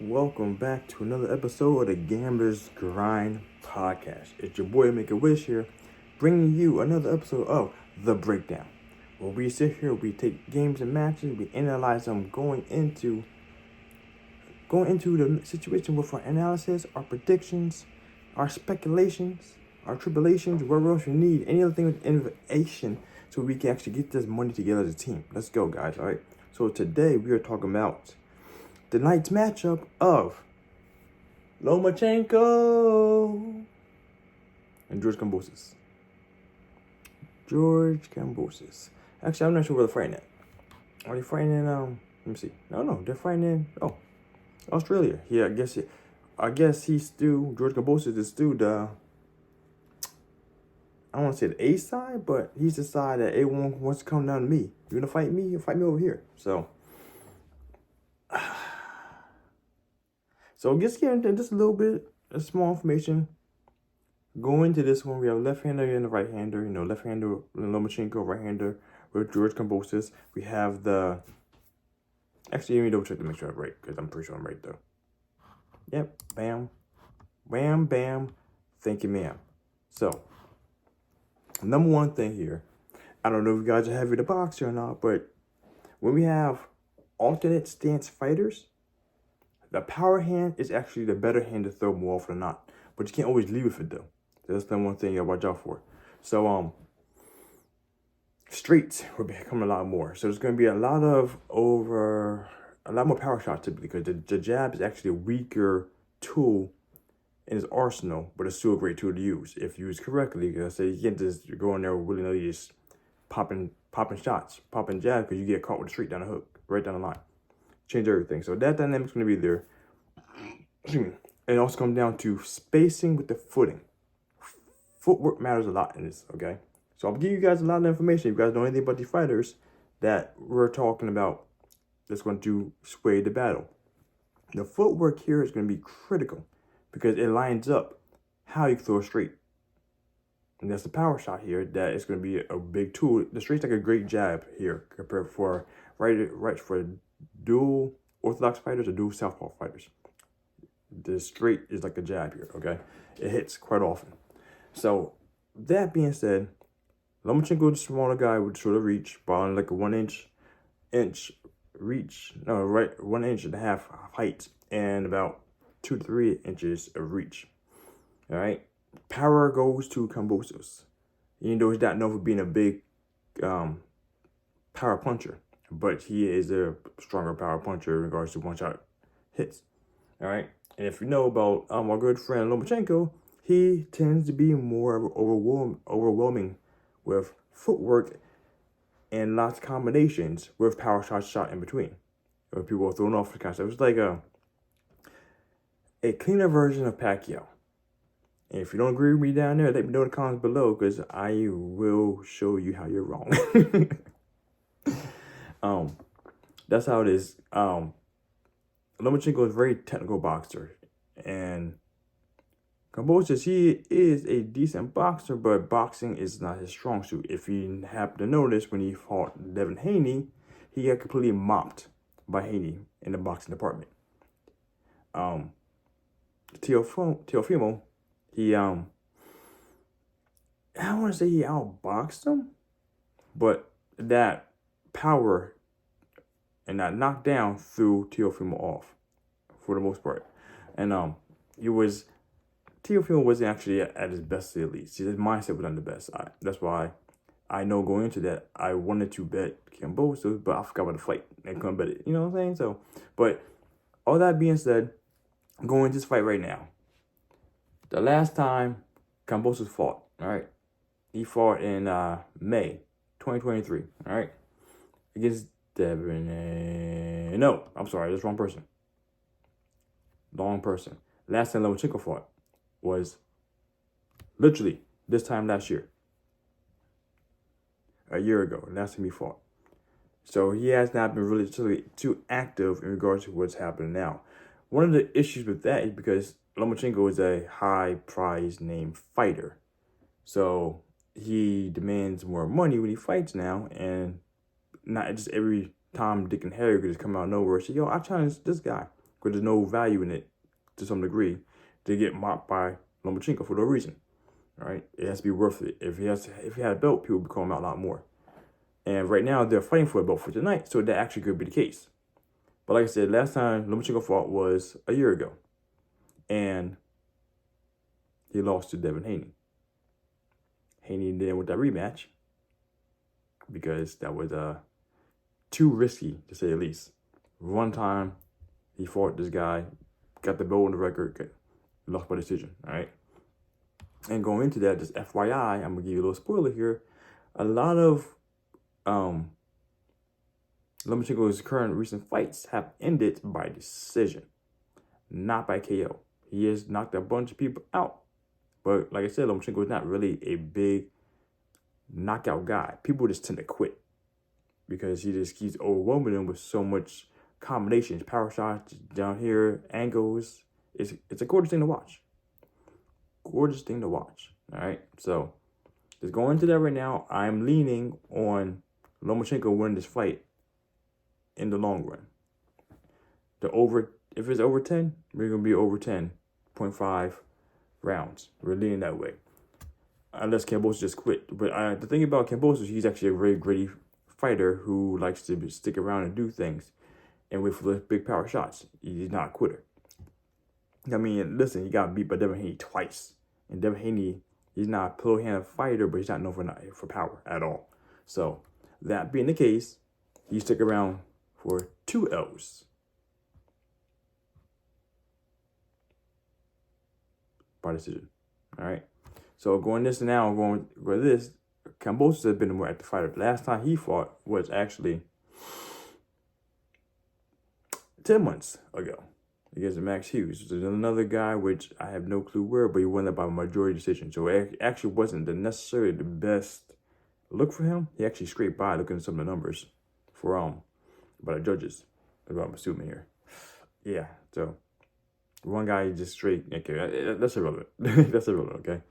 Welcome back to another episode of the Gamblers Grind Podcast. It's your boy Make a Wish here, bringing you another episode of The Breakdown, where we sit here, we take games and matches, we analyze them, going into the situation with our analysis, our predictions, our speculations, our tribulations, whatever else you need, any other thing with innovation, so we can actually get this money together as a team. Let's go, guys. All right. So today we are talking about the night's matchup of Lomachenko and George Kambosos. Actually, I'm not sure where they're fighting at. Are they fighting in, let me see. No, they're fighting in, Australia. Yeah, I guess he's still, George Kambosos is still the, I don't want to say the A side, but he's the side that everyone wants to come down to me. You're going to fight me? You'll fight me over here. So just getting into just a little bit of small information. Going into this one, we have left-hander and the right-hander. Left-hander Lomachenko, right-hander with George Kambosos. We have the... Actually, let me double check to make sure I'm right, because I'm pretty sure I'm right, though. Yep, bam. Wham, bam. Thank you, ma'am. So, number one thing here. I don't know if you guys are heavy to box or not, but when we have alternate stance fighters, the power hand is actually the better hand to throw more often than not. But you can't always leave with it, though. That's the one thing you gotta watch out for. So, straights will become a lot more. So there's gonna be a lot more power shots typically, because the jab is actually a weaker tool in his arsenal, but it's still a great tool to use if used correctly. Because I say you can't just go in there willy-nilly just popping shots, popping jabs, because you get caught with a straight down the hook, right down the line. Change everything. So that dynamic's going to be there. And it also comes down to spacing with the footing. Footwork matters a lot in this, okay? So I'll give you guys a lot of information. If you guys know anything about these fighters that we're talking about that's going to sway the battle. The footwork here is going to be critical because it lines up how you throw a straight. And that's the power shot here that is going to be a big tool. The straight's like a great jab here compared for right for dual orthodox fighters or dual southpaw fighters. The straight is like a jab here, okay? It hits quite often. So, that being said, Lomachenko is a smaller guy with shorter reach, balling like a 1 inch reach. No, right, 1.5 inches height and about 2 to 3 inches of reach. All right? Power goes to Kambosos. Even though he's not known for being a big power puncher, but he is a stronger power puncher in regards to one-shot hits. All right? And if you know about our good friend Lomachenko, he tends to be more overwhelming with footwork and lots of combinations with power shots shot in between. Where people are thrown off the kind of stuff. It's like a cleaner version of Pacquiao. And if you don't agree with me down there, let me know in the comments below, because I will show you how you're wrong. That's how it is. Lomachenko is a very technical boxer, and Kambosos, he is a decent boxer, but boxing is not his strong suit. If you happen to notice, when he fought Devin Haney, he got completely mopped by Haney in the boxing department. Teofimo, he I don't want to say he outboxed him, but that power and that knockdown threw Teofimo off for the most part. And Teofimo wasn't actually at his best at least. His mindset was not the best. That's why I know going into that, I wanted to bet Kambosos, but I forgot about the fight and couldn't bet it. You know what I'm saying? So, but all that being said, going into this fight right now, the last time Kambosos fought, all right, he fought in May 2023, all right, against Devin. No, I'm sorry, that's wrong person. Last time Lomachenko fought was literally this time last year. A year ago, last time he fought. So he has not been really too active in regards to what's happening now. One of the issues with that is because Lomachenko is a high prize name fighter. So he demands more money when he fights now, and not just every Tom, Dick, and Harry could just come out of nowhere and say, yo, I challenge this guy. because there's no value in it to some degree to get mocked by Lomachenko for no reason. All right, it has to be worth it. If he had a belt, people would call him out a lot more. And right now they're fighting for a belt for tonight, so that actually could be the case. But like I said, last time Lomachenko fought was a year ago, and he lost to Devin Haney. Haney didn't with that rematch because that was too risky, to say the least. One time he fought this guy, got the belt on the record, lost by decision. All right. And going into that, just FYI, I'm gonna give you a little spoiler here. A lot of Lomachenko's current recent fights have ended by decision, not by KO. He has knocked a bunch of people out. But like I said, Lomachenko is not really a big knockout guy. People just tend to quit because he just keeps overwhelming them with so much combinations, power shots down here, angles. It's a gorgeous thing to watch. Gorgeous thing to watch. All right. So just going into that right now, I'm leaning on Lomachenko winning this fight in the long run. If it's over 10, we're gonna be over 10.5 rounds. We're leaning that way. Unless Kambosos just quit. But the thing about Kambosos, he's actually a very gritty fighter who likes to stick around and do things and wait for the big power shots. He's not a quitter. I mean, listen, he got beat by Devin Haney twice. And Devin Haney, he's not a pillow-handed fighter, but he's not known for power at all. So, that being the case, he stuck around for 2 L's. By decision. All right. So, going this now, going with this, Kambosos has been a more active fighter. Last time he fought was actually 10 months ago against Max Hughes. There's another guy, which I have no clue where, but he won that by majority decision. So it actually wasn't necessarily the best look for him. He actually scraped by looking at some of the numbers for by the judges, is what I'm assuming here. Yeah, so one guy just straight, okay, that's irrelevant. That's irrelevant, okay?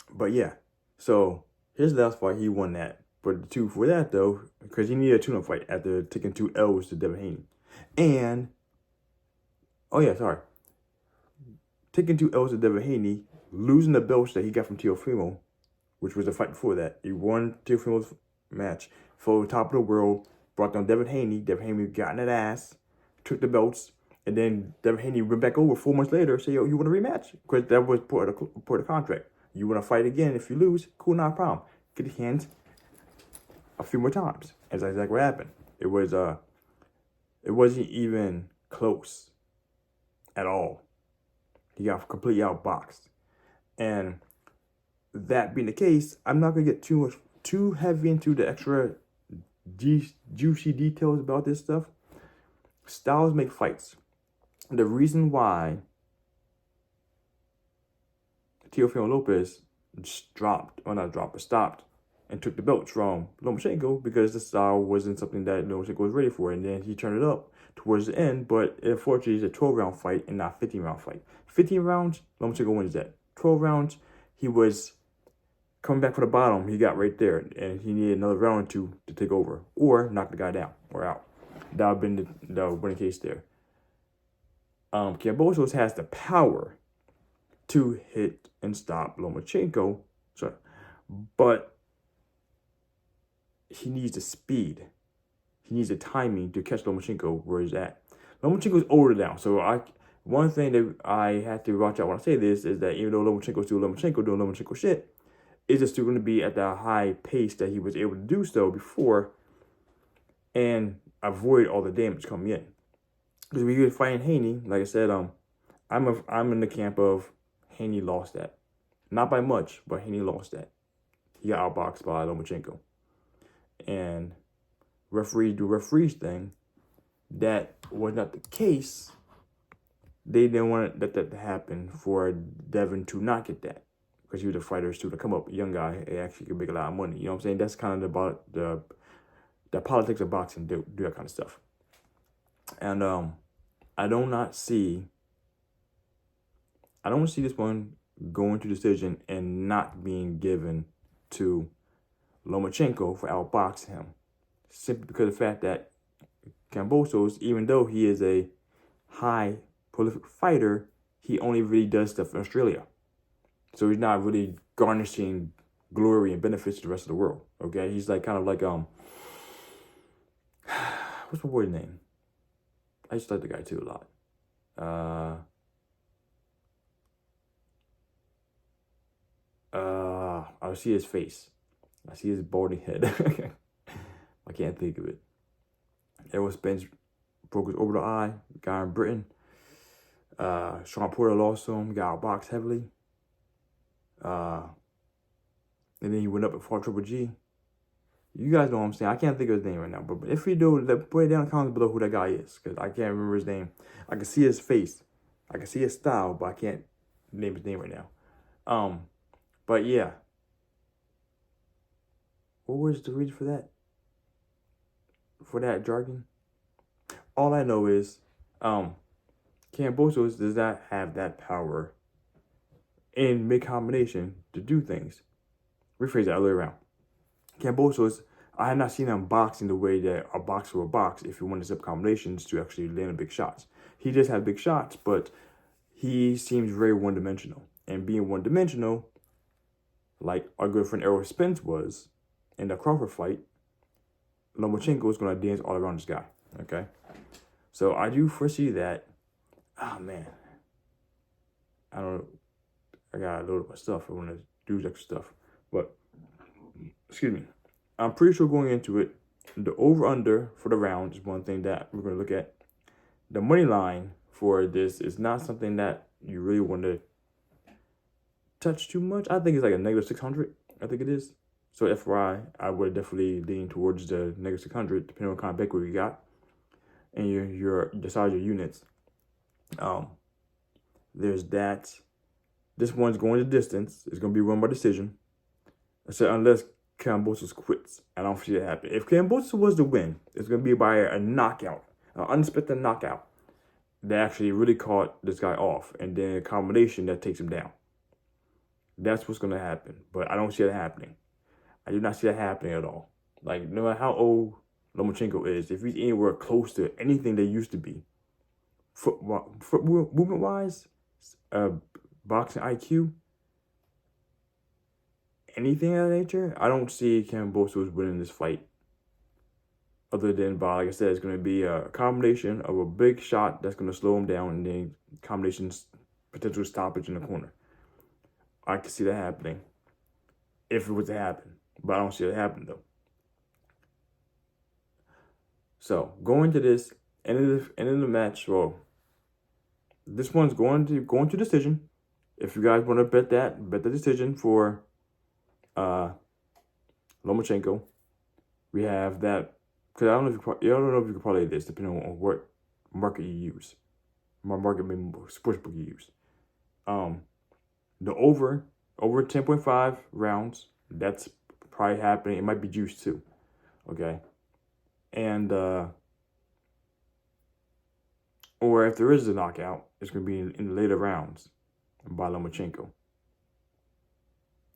But yeah, so his last fight, he won that. But the two for that, though, because he needed a tune-up fight after taking 2 L's to Devin Haney. And, taking 2 L's to Devin Haney, losing the belts that he got from Teofimo, which was the fight before that. He won Teofimo's match, for the top of the world, brought down Devin Haney. Devin Haney got in that ass, took the belts, and then Devin Haney went back over 4 months later and said, yo, you want a rematch? Because that was part of the contract. You want to fight again? If you lose, cool, not a problem. Get your hands a few more times. And that's exactly what happened. It wasn't even close at all. He got completely outboxed. And that being the case, I'm not gonna get too heavy into the extra juicy details about this stuff. Styles make fights. The reason why Teofimo Lopez stopped and took the belts from Lomachenko because the style wasn't something that Lomachenko was ready for. And then he turned it up towards the end, but unfortunately it's a 12-round fight and not 15-round fight. 15 rounds, Lomachenko wins that. 12 rounds, he was coming back from the bottom. He got right there, and he needed another round or two to take over or knock the guy down or out. That would have been the winning case there. Kambosos has the power to hit and stop Lomachenko, but he needs the speed. He needs the timing to catch Lomachenko where he's at. Lomachenko's older now, so one thing that I have to watch out when I say this is that even though Lomachenko's still Lomachenko doing Lomachenko shit, is it still going to be at the high pace that he was able to do so before and avoid all the damage coming in? Because when you're fighting Haney, like I said, I'm in the camp of Haney lost that. Not by much, but Haney lost that. He got outboxed by Lomachenko. And referee's thing, that was not the case. They didn't want that to happen for Devin to not get that. Because he was a fighter too, to come up, a young guy, he actually could make a lot of money. You know what I'm saying? That's kind of the politics of boxing, do that kind of stuff. And I don't see this one going to decision and not being given to Lomachenko for outboxing him. Simply because of the fact that Kambosos, even though he is a high prolific fighter, he only really does stuff in Australia. So he's not really garnishing glory and benefits to the rest of the world. Okay, he's like kind of like what's my boy's name? I used to like the guy too a lot. I see his face. I see his balding head. I can't think of it. Errol Spence broke his orbital eye. Guy in Britain. Sean Porter lost to him. Got outboxed heavily. And then he went up and fought Triple G. You guys know what I'm saying. I can't think of his name right now. But if you do, put it down in the comments below who that guy is. Because I can't remember his name. I can see his face. I can see his style. But I can't name his name right now. But yeah. What was the reason for that? For that jargon? All I know is Kambosos does not have that power in mid-combination to do things. Rephrase that other way around. Kambosos, I have not seen him boxing the way that a boxer will box if he wanted up combinations to actually land big shots. He does have big shots, but he seems very one-dimensional. And being one-dimensional, like our good friend Errol Spence was in the Crawford fight, Lomachenko is going to dance all around this guy. Okay? So I do foresee that. Oh, man. I don't know. I got to load up my stuff. I want to do extra stuff. But, excuse me. I'm pretty sure going into it, the over-under for the round is one thing that we're going to look at. The money line for this is not something that you really want to touch too much. I think it's like a negative 600. I think it is. So FYI, I would definitely lean towards the negative 600, depending on what kind of equity you got and your size of your units. There's that. This one's going the distance. It's going to be run by decision. I said unless Kambosos quits. I don't see that happen. If Kambosos was to win, it's going to be by a knockout, an unexpected knockout that actually really caught this guy off, and then a combination that takes him down. That's what's going to happen. But I don't see that happening. I do not see that happening at all. Like, no matter how old Lomachenko is, if he's anywhere close to anything they used to be, foot movement-wise, boxing IQ, anything of that nature, I don't see Kambosos winning this fight. Other than by, like I said, it's going to be a combination of a big shot that's going to slow him down and then combinations, potential stoppage in the corner. I can see that happening if it was to happen. But I don't see it happen though. So going to this end of the match, well, this one's going to decision. If you guys want to bet the decision for Lomachenko. We have that because I don't know if you can parlay this depending on what market you use. My market means sportsbook you use. The over 10.5 rounds. That's probably happening. It might be juiced too. Okay. And or if there is a knockout, it's going to be in the later rounds by Lomachenko.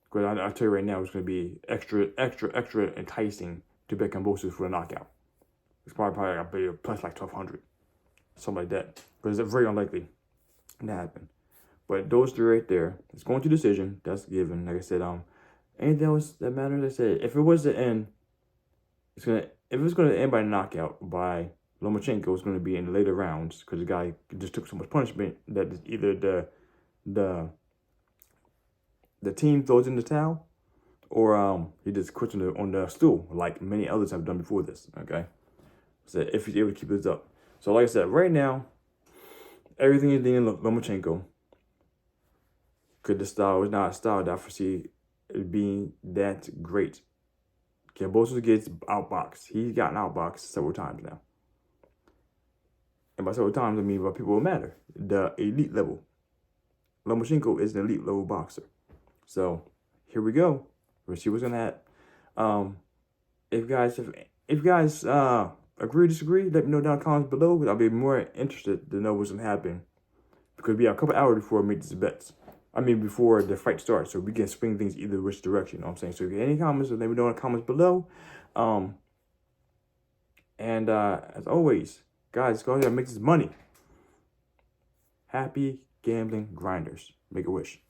Because I'll tell you right now, it's going to be extra enticing to bet Kambosos for a knockout. It's probably I bet plus like 1,200, something like that. Because it's very unlikely to happen. But those three right there, it's going to decision. That's given. Like I said, anything else that matters? I said if it was to end, if it's going to end by knockout by Lomachenko, it's going to be in the later rounds because the guy just took so much punishment that either the team throws in the towel or he just quits on the stool like many others have done before this. Okay, so if he's able to keep this up. So like I said, right now everything is leaning Lomachenko. Because the style is not a style that I foresee it being that great. Kambosos gets outboxed. He's gotten outboxed several times now. And by several times, I mean by people who matter. The elite level. Lomachenko is an elite level boxer. So, here we go. We'll see what's going to happen. If you guys agree or disagree, let me know down in the comments below. Because I'll be more interested to know what's going to happen. Because we have a couple hours before we make these bets. I mean, before the fight starts, so we can swing things either which direction, you know what I'm saying? So if you have any comments, let me know in the comments below. And And as always, guys, go ahead and make this money. Happy gambling grinders. Make a wish.